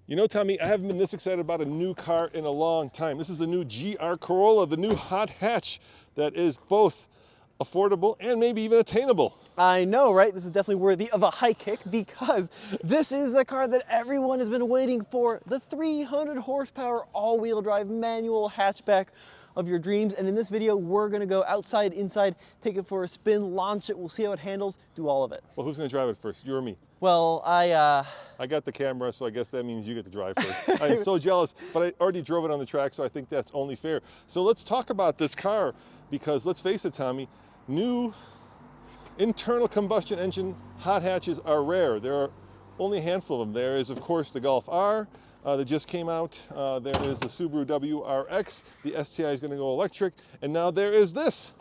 You know, Tommy, I haven't been this excited about a new car in a long time. This is a new GR Corolla, the new hot hatch that is both affordable and maybe even attainable. I know, right? This is definitely worthy of a high kick because this is the car that everyone has been waiting for. The 300 horsepower all-wheel drive manual hatchback of your dreams. And in this video, we're gonna go outside, inside, take it for a spin, launch it. We'll see how it handles, do all of it. Well, who's gonna drive it first, you or me? Well, I got the camera, so I guess that means you get to drive first. I'm so jealous, but I already drove it on the track, so I think that's only fair. So let's talk about this car because let's face it, Tommy, new internal combustion engine hot hatches are rare. There are only a handful of them. There is, of course, the Golf R that just came out. There is the Subaru WRX. The STI is going to go electric. And now there is this.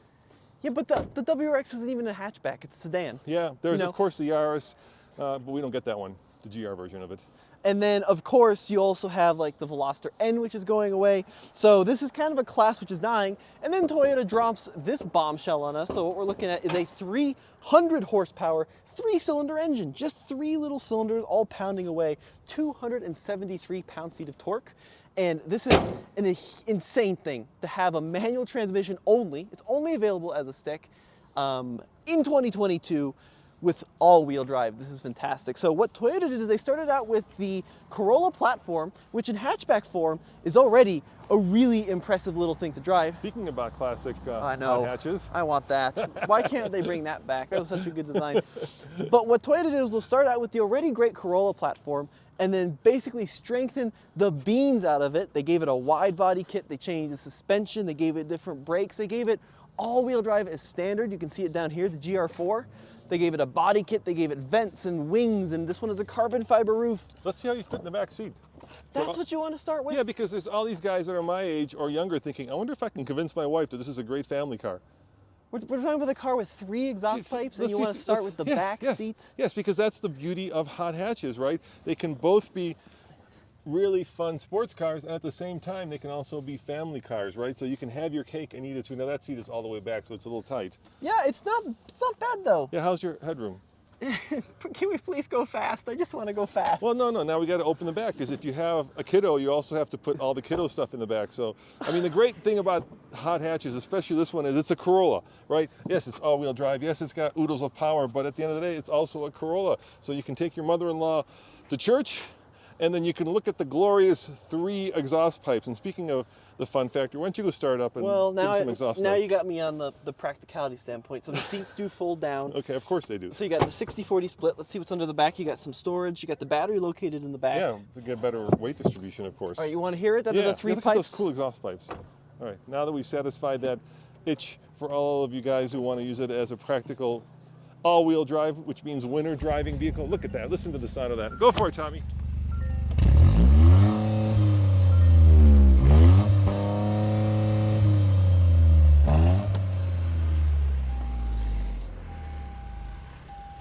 yeah, but the WRX isn't even a hatchback, it's a sedan. Yeah, there's, You know? of course, the Yaris, but we don't get that one, the GR version of it. And then, of course, you also have like the Veloster N, which is going away. So this is kind of a class which is dying. And then Toyota drops this bombshell on us. So what we're looking at is a 300 horsepower, 3-cylinder engine. Just 3 little cylinders all pounding away, 273 pound-feet of torque. And this is an insane thing to have a manual transmission only. It's only available as a stick in 2022. With all-wheel drive. This is fantastic. So what Toyota did is they started out with the Corolla platform, which in hatchback form is already a really impressive little thing to drive. Speaking about classic I know. hot hatches. I want that. Why can't they bring that back? That was such a good design. But what Toyota did is they'll start out with the already great Corolla platform and then basically strengthen the beans out of it. They gave it a wide body kit. They changed the suspension. They gave it different brakes. They gave it all-wheel drive as standard. You can see it down here, the GR4. They gave it a body kit, they gave it vents and wings, and this one is a carbon fiber roof. Let's see how you fit in the back seat. That's what you want to start with? Yeah, because there's all these guys that are my age or younger thinking, I wonder if I can convince my wife that this is a great family car. We're talking about a car with 3 exhaust pipes, and you want to start with the back seat? Yes, because that's the beauty of hot hatches, right? They can both be really fun sports cars, and at the same time, they can also be family cars, right? So you can have your cake and eat it too. Now that seat is all the way back, so it's a little tight. Yeah, it's not bad though. Yeah, how's your headroom? Can we please go fast? I just want to go fast. Well, no, now we got to open the back, because if you have a kiddo, you also have to put all the kiddo stuff in the back. So, I mean, the great thing about hot hatches, especially this one, is it's a Corolla, right? Yes, it's all-wheel drive. Yes, it's got oodles of power, but at the end of the day, it's also a Corolla. So you can take your mother-in-law to church, and then you can look at the glorious 3 exhaust pipes. And speaking of the fun factor, why don't you go start up and give some exhaust now pipe. you got me on the practicality standpoint. So the seats do fold down. Okay, of course they do. So you got the 60-40 split. Let's see what's under the back. You got some storage. You got the battery located in the back. Yeah, to get better weight distribution, of course. All right, you want to hear it? That are the 3 look pipes. at those cool exhaust pipes. All right, now that we've satisfied that itch for all of you guys who want to use it as a practical all-wheel drive, which means winter driving vehicle, look at that. Listen to the sound of that. Go for it, Tommy.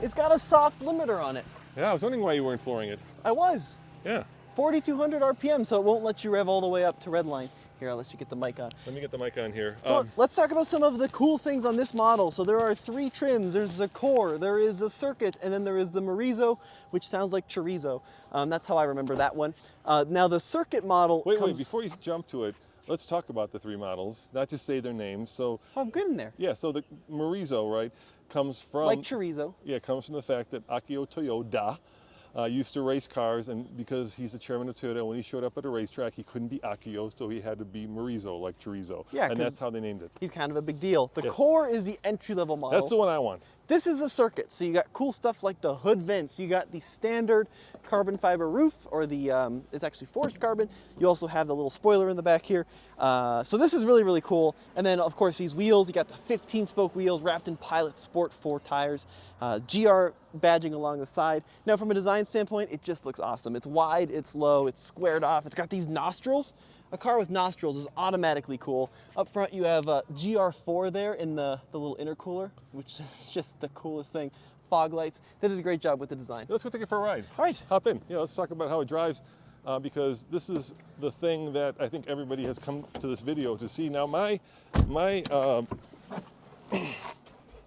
It's got a soft limiter on it. Yeah, I was wondering why you weren't flooring it. I was. Yeah. 4,200 RPM, so it won't let you rev all the way up to redline. Here, I'll let you get the mic on. Let me get the mic on here. So let's talk about some of the cool things on this model. So there are 3 trims. There's a core, there is a circuit, and then there is the Morizo, which sounds like chorizo. That's how I remember that one. Now the circuit model Wait, before you jump to it, let's talk about the 3 models, not just say their names. So I'm good in there. yeah, so the Morizo, right, comes from... Like chorizo. Yeah, it comes from the fact that Akio Toyoda used to race cars, and because he's the chairman of Toyota, when he showed up at a racetrack, he couldn't be Akio, so he had to be Morizo, like chorizo. Yeah, and that's how they named it. He's kind of a big deal. The Yes. core is the entry-level model. That's the one I want. This is a circuit, so you got cool stuff like the hood vents. You got the standard carbon fiber roof, or the it's actually forged carbon. You also have the little spoiler in the back here. So this is really, really cool. And then, of course, these wheels. You got the 15-spoke wheels wrapped in Pilot Sport 4 tires. GR badging along the side. Now, from a design standpoint, it just looks awesome. It's wide, it's low, it's squared off. It's got these nostrils. A car with nostrils is automatically cool. Up front, you have GR4 there in the little intercooler, which is just the coolest thing. Fog lights. They did a great job with the design. Let's go take it for a ride. All right. Hop in. Yeah, let's talk about how it drives, because this is the thing that I think everybody has come to this video to see. Now, my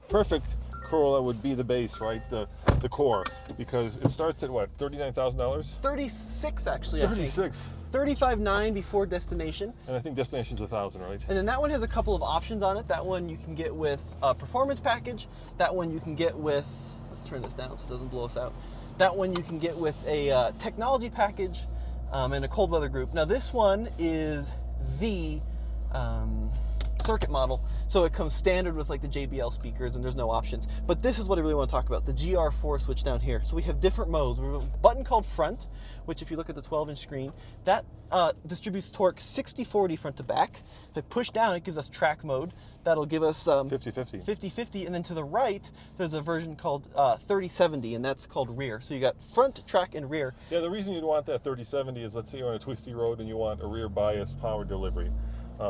perfect Corolla would be the base, right? The core, because it starts at what, $39,000? 36 actually. I think. 36. 35.9 before destination. And I think destination's 1,000, right? And then that one has a couple of options on it. That one you can get with a performance package. That one you can get with, let's turn this down so it doesn't blow us out. That one you can get with a technology package and a cold weather group. Now this one is the circuit model, so it comes standard with like the JBL speakers and there's no options. But this is what I really want to talk about, the GR4 switch down here. So we have different modes. We have a button called front, which if you look at the 12-inch screen, that distributes torque 60-40 front to back. If I push down, it gives us track mode. That'll give us 50-50. 50-50, and then to the right, there's a version called 30-70, and that's called rear. So you got front, track, and rear. Yeah, the reason you'd want that 30-70 is, let's say you're on a twisty road and you want a rear bias power delivery.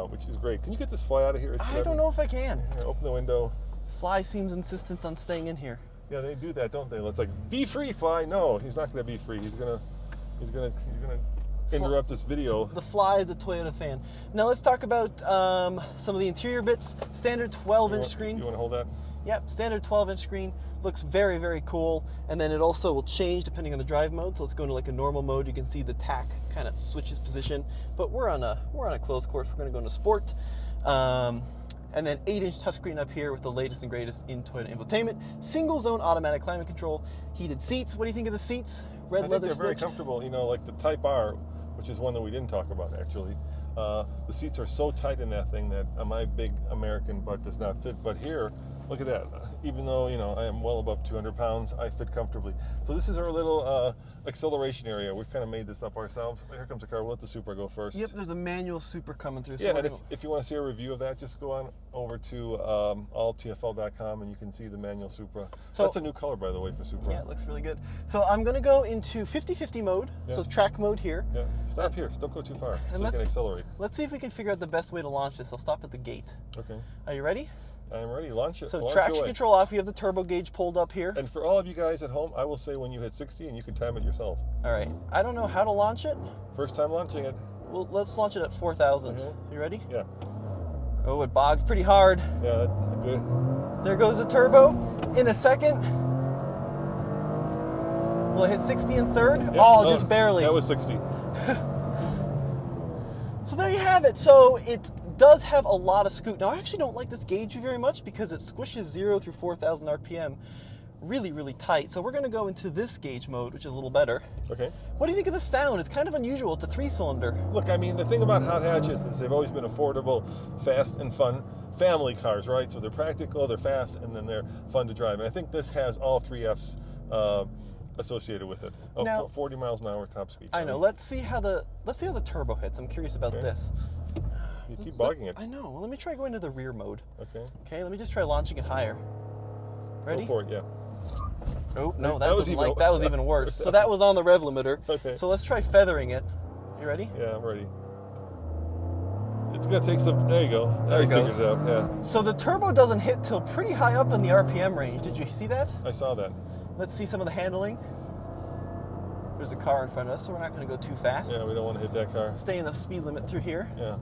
Which is great. Can you get this fly out of here? I don't know if I can. Here, open the window. Fly seems insistent on staying in here. Yeah, they do that, don't they? It's like, be free, fly. No, he's not going to be free. He's gonna interrupt this video. The Fly is a Toyota fan. Now let's talk about some of the interior bits. Standard 12-inch screen. You want to hold that? Yep, standard 12-inch screen. Looks very, very cool. And then it also will change depending on the drive mode. So let's go into like a normal mode. You can see the tack kind of switches position. But we're on a closed course. We're going to go into sport. And then 8-inch touchscreen up here with the latest and greatest in Toyota infotainment. Single zone automatic climate control. Heated seats. What do you think of the seats? Red leather I think they're very stitched. comfortable. You know, like the Type R, which is one that we didn't talk about actually. The seats are so tight in that thing that my big American butt does not fit. But here, look at that. Even though, you know, I am well above 200 pounds, I fit comfortably. So this is our little acceleration area. We've kind of made this up ourselves. Here comes the car. We'll let the Supra go first. Yep, there's a manual Supra coming through. Yeah, and if you want to see a review of that, just go on over to alltfl.com and you can see the manual Supra. So that's a new color, by the way, for Supra. Yeah, it looks really good. So I'm going to go into 50-50 mode. Yeah. So it's track mode here. Yeah, stop here. Don't go too far so you can accelerate. Let's see if we can figure out the best way to launch this. I'll stop at the gate. Okay. Are you ready? I'm ready. Launch it. So launch traction away. control off. We have the turbo gauge pulled up here. And for all of you guys at home, I will say when you hit 60 and you can time it yourself. All right. I don't know how to launch it. First time launching it. Well, let's launch it at 4,000. Okay. You ready? Yeah. Oh, it bogged pretty hard. Yeah, good. There goes the turbo. In a second. Will it hit 60 in third? Yeah. Oh, just barely. That was 60. So there you have it. So it does have a lot of scoot. Now I actually don't like this gauge very much because it squishes 0 through 4,000 RPM really, really tight. So we're going to go into this gauge mode, which is a little better. Okay. What do you think of the sound? It's kind of unusual. It's a 3-cylinder. Look, I mean, the thing about hot hatches is they've always been affordable, fast, and fun family cars, right? So they're practical, they're fast, and then they're fun to drive. And I think this has all 3 Fs associated with it. Oh, now, 40 miles an hour top speed. I know. Let's see how the turbo hits. I'm curious about this. You keep bogging it. I know. Well, let me try going to the rear mode. Okay. Okay, let me just try launching it higher. Ready? Go for it, yeah. Oh, no, that was even worse. So that was on the rev limiter. Okay. So let's try feathering it. You ready? Yeah, I'm ready. It's gonna take some, there you go. There it figures goes. it out, yeah. So the turbo doesn't hit till pretty high up in the RPM range. Did you see that? I saw that. Let's see some of the handling. There's a car in front of us, so we're not gonna go too fast. Yeah, we don't want to hit that car. Stay in the speed limit through here. Yeah.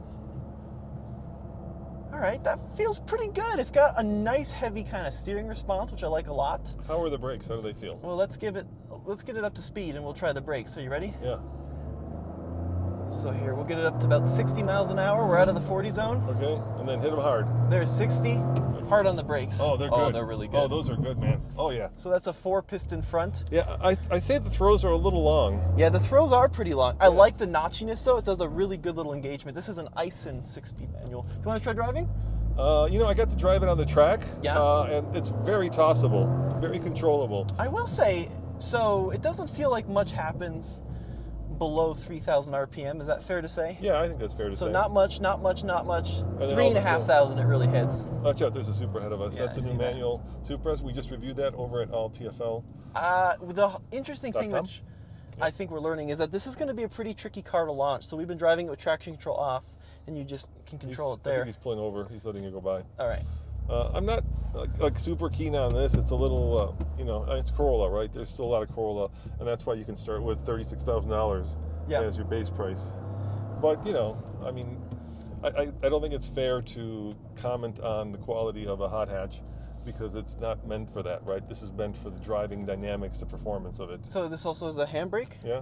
All right, that feels pretty good. It's got a nice heavy kind of steering response, which I like a lot. How are the brakes? How do they feel? Well, let's get it up to speed and we'll try the brakes. So you ready? Yeah. So here, we'll get it up to about 60 miles an hour. We're out of the 40 zone. Okay, and then hit them hard. There's 60, hard on the brakes. Oh, they're good. Oh, they're really good. Oh, those are good, man. Oh, yeah. So that's a 4-piston front. Yeah, I say the throws are a little long. Yeah, the throws are pretty long. I like the notchiness, though. It does a really good little engagement. This is an Ison 6-speed manual. You want to try driving? You know, I got to drive it on the track. Yeah. And it's very tossable, very controllable. I will say, so it doesn't feel like much happens below 3,000 RPM. Is that fair to say? Yeah, I think that's fair to say. So not much. 3,500 it really hits. Watch out, there's a Supra ahead of us. Yeah, That's a new manual Supra. We just reviewed that over at alltfl. The interesting thing which I think we're learning is that this is going to be a pretty tricky car to launch. So we've been driving it with traction control off, and you just can control it there. I think he's pulling over. He's letting you go by. All right. I'm not like super keen on this. It's a little, you know, it's Corolla, right? There's still a lot of Corolla, and that's why you can start with $36,000 as your base price. But, you know, I mean, I don't think it's fair to comment on the quality of a hot hatch because it's not meant for that, right? This is meant for the driving dynamics, the performance of it. So this also is a handbrake? Yeah.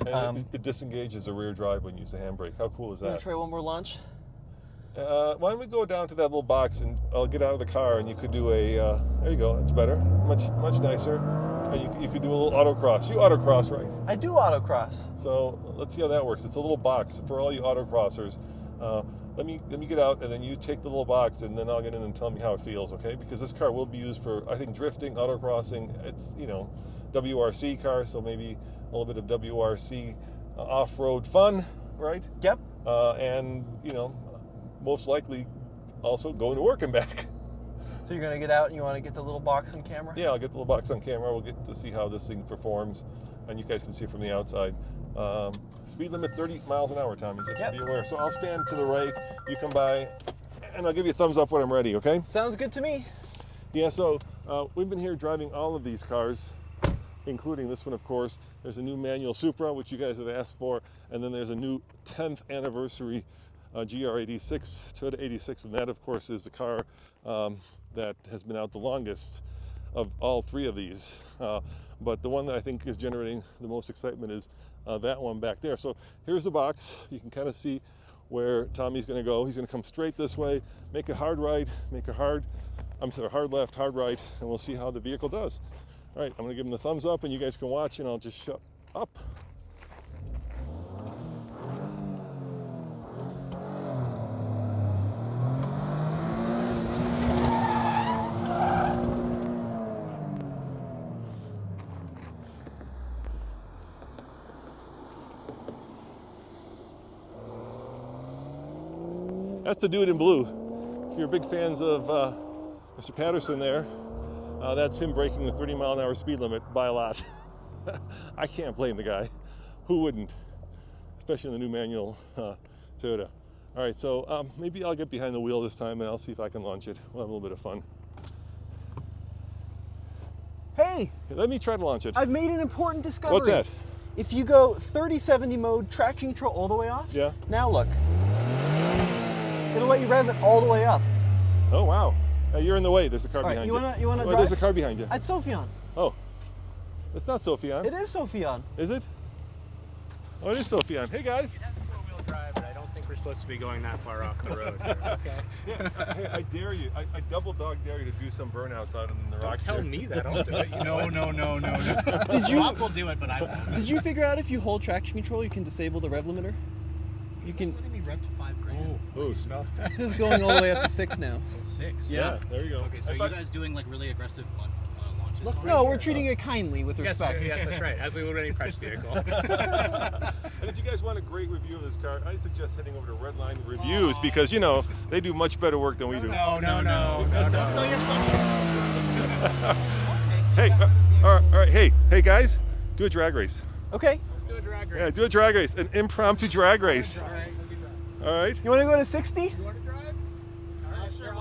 And it disengages the rear drive when you use the handbrake. How cool is You want that? to try one more launch? Why don't we go down to that little box and I'll get out of the car and you could do a, there you go, it's better, much nicer. And you could do a little autocross. You autocross, right? I do autocross. So let's see how that works. It's a little box for all you autocrossers. Let me get out and then you take the little box and then I'll get in and tell me how it feels, okay? Because this car will be used for, I think, drifting, autocrossing. It's, you know, WRC car, so maybe a little bit of WRC off-road fun, right? Yep. And, you know, most likely also going to work and back. So you're gonna get out and you want to get the little box on camera? Yeah, I'll get the little box on camera. We'll get to see how this thing performs, and you guys can see it from the outside. Speed limit 30 miles an hour, Tommy, just to be aware. So I'll stand to the right, you come by, and I'll give you a thumbs up when I'm ready, okay? Sounds good to me. Yeah, so we've been here driving all of these cars, including this one, of course. There's a new manual Supra, which you guys have asked for, and then there's a new 10th anniversary GR86, Toyota 86, and that, of course, is the car that has been out the longest of all three of these. But the one that I think is generating the most excitement is that one back there. So here's the box. You can kind of see where Tommy's going to go. He's going to come straight this way, make a hard right, hard left, hard right, and we'll see how the vehicle does. All right, I'm going to give him the thumbs up, and you guys can watch, and I'll just shut up. That's the dude in blue. If you're big fans of Mr. Patterson there, that's him breaking the 30-mile-an-hour speed limit by a lot. I can't blame the guy. Who wouldn't? Especially in the new manual Toyota. All right, so maybe I'll get behind the wheel this time and I'll see if I can launch it. We'll have a little bit of fun. Hey! Let me try to launch it. I've made an important discovery. What's that? If you go 30-70 mode, traction control all the way off. Yeah. Now look. It'll let you rev it all the way up. Oh, wow. You're in the way. There's a car behind you. You wanna drive? There's a car behind you. That's Sophion. Oh. It's not Sophion. It is Sophion. Is it? Oh, it is Sophion. Hey, guys. It has four-wheel drive, but I don't think we're supposed to be going that far off the road. Okay. Yeah, I dare you. I double dog dare you to do some burnouts out in the rocks. Don't tell me that. I'll do it. No. Did you? Rob will do it, but I won't. Did you figure out if you hold traction control, you can disable the rev limiter? You can. Letting me rev to 5 grand. Oh, smell. This is going all the way up to 6 now. 6. Yeah, there you go. Okay, so you guys doing like really aggressive launches? No, we're treating it kindly with Yes, respect. yes, that's right. As we would any press vehicle. And if you guys want a great review of this car, I suggest heading over to Redline Reviews because, you know, they do much better work than we do. No. Don't sell yourself. Hey, all right, hey guys, do a drag race. Okay. Let's do a drag race. Yeah, do a drag race, an impromptu drag race. All right, we'll do that. All right. You want to go to 60? You want to drive? All right, sure.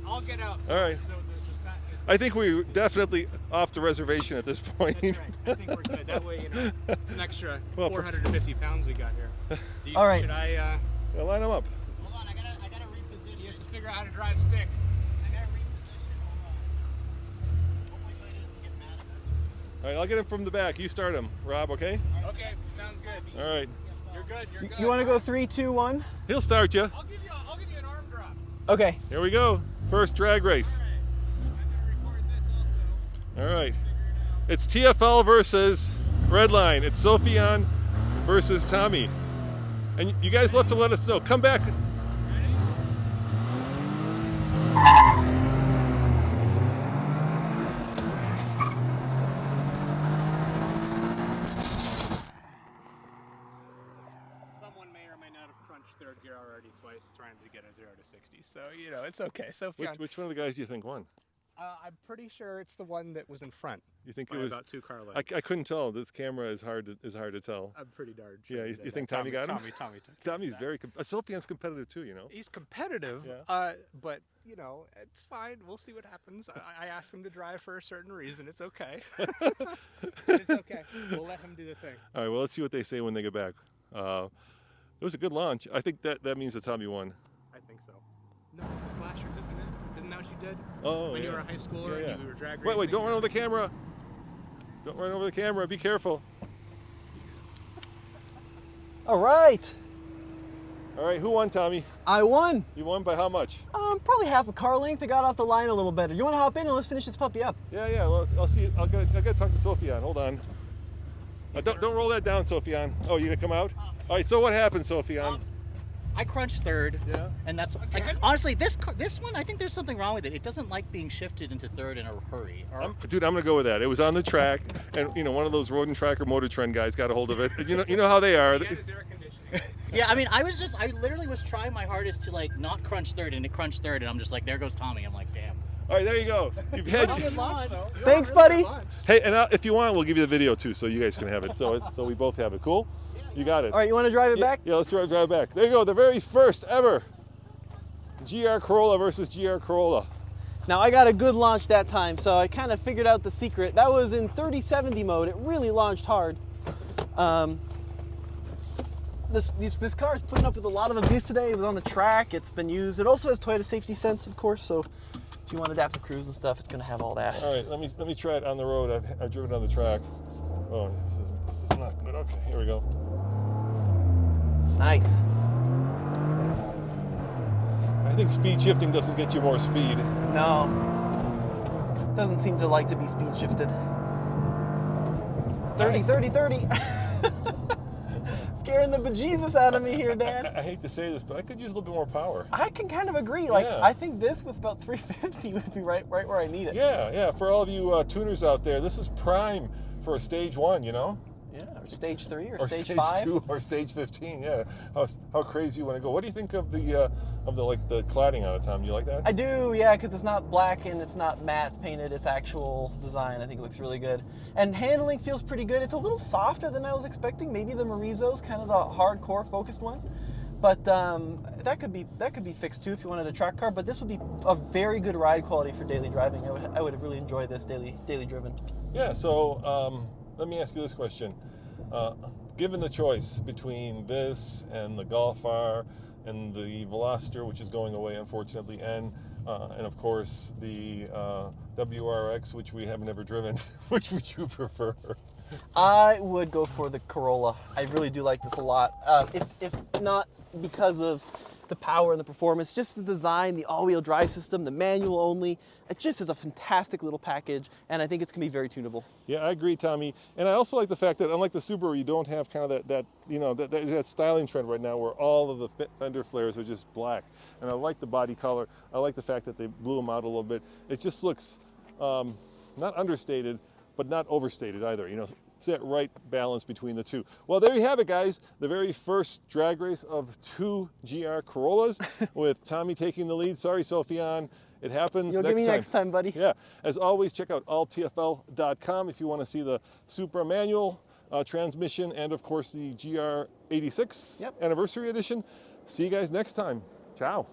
I'll get out. All right. I think we're definitely off the reservation at this point. That's right. I think we're good. That way, you know, it's an extra 450 pounds we got here. All right. Should I? Yeah, line them up. Hold on, I gotta reposition. He has to figure out how to drive stick. I gotta reposition. Hold on. Hopefully Toyota doesn't get mad at us. All right, I'll get him from the back. You start him, Rob. Okay. Okay, sounds good. All right. You're good. You're good. You want to go 3, 2, 1? He'll start you. I'll give you an arm drop. Okay. Here we go. First drag race. All right. I'm gonna record this also. All right. It's TFL versus Redline. It's Sophion versus Tommy. And you guys love to let us know. Come back. Someone may or may not have crunched third gear already twice trying to get a 0 to 60. So, you know, it's okay. So, Which one of the guys do you think won? I'm pretty sure it's the one that was in front. You think By it was about 2 car lengths. I couldn't tell. This camera is hard to tell. I'm pretty darn Yeah, sure. you that think Tommy got him? Tommy took Tommy's that. very Sophion's competitive too, you know. He's competitive, Yeah. but you know, it's fine. We'll see what happens. I asked him to drive for a certain reason. It's okay. It's okay. We'll let him do the thing. All right, well, let's see what they say when they get back. It was a good launch. I think that means that Tommy won. I think so. No, it's a flasher, isn't it? Isn't that what you did Oh, when yeah. you were a high schooler Yeah, yeah. and you were drag racing. Wait, don't run over the camera. Don't run over the camera. Be careful. All right. All right, who won, Tommy? I won. You won by how much? Probably half a car length. I got off the line a little better. You want to hop in and let's finish this puppy up? Yeah. Well, I'll see. I gotta talk to Sophian. Hold on. Don't roll that down, Sophian. Oh, you gonna come out? All right. So what happened, Sophian? I crunched third. Yeah. And that's honestly this one. I think there's something wrong with it. It doesn't like being shifted into third in a hurry. Dude, I'm gonna go with that. It was on the track, and one of those road and track or Motor Trend guys got a hold of it. You know how they are. He had his air conditioning. Yeah, I mean, I literally was trying my hardest to like not crunch third, and it crunched third, and I'm just like, there goes Tommy. I'm like, damn. All right, there you go. You've had. Thanks, buddy. Hey, and if you want, we'll give you the video too, so you guys can have it. So we both have it. Cool. You got it. All right, you want to drive it back? Yeah, let's drive it back. There you go. The very first ever GR Corolla versus GR Corolla. Now, I got a good launch that time, so I kind of figured out the secret. That was in 3070 mode. It really launched hard. This car is putting up with a lot of abuse today. It was on the track. It's been used. It also has Toyota Safety Sense, of course, so if you want adaptive cruise and stuff, it's going to have all that. All right, let me try it on the road. I've driven on the track. Oh, this is not good. Okay, here we go. Nice. I think speed shifting doesn't get you more speed. No. Doesn't seem to like to be speed shifted. 30, 30, 30. Scaring the bejesus out of me here, Dan. I hate to say this, but I could use a little bit more power. I can kind of agree. Like, Yeah. I think this with about 350 would be right where I need it. Yeah. For all of you tuners out there, this is prime for a stage 1, Yeah, or stage 3 or, or stage stage 5. 2 or stage 15. Yeah, how crazy you want to go. What do you think of the cladding on it, Tom? You like that? I do, yeah, because it's not black and it's not matte painted. It's actual design. I think it looks really good. And handling feels pretty good. It's a little softer than I was expecting. Maybe the Marizo's kind of the hardcore focused one. But that could be fixed too if you wanted a track car. But this would be a very good ride quality for daily driving. I would really enjoy this daily driven. Yeah. So let me ask you this question: given the choice between this and the Golf R and the Veloster, which is going away unfortunately, and of course the WRX, which we have never driven, which would you prefer? I would go for the Corolla. I really do like this a lot. If not because of the power and the performance, just the design, the all-wheel drive system, the manual only. It just is a fantastic little package, and I think it's gonna be very tunable. Yeah, I agree, Tommy. And I also like the fact that unlike the Subaru, you don't have kind of that styling trend right now where all of the fender flares are just black. And I like the body color. I like the fact that they blew them out a little bit. It just looks not understated, but not overstated either. It's that right balance between the two. Well, there you have it, guys. The very first drag race of 2 GR Corollas with Tommy taking the lead. Sorry, Sophian. It happens You'll next get me time. next time, buddy. Yeah. As always, check out alltfl.com if you want to see the Supra manual transmission and, of course, the GR86 Yep. anniversary edition. See you guys next time. Ciao.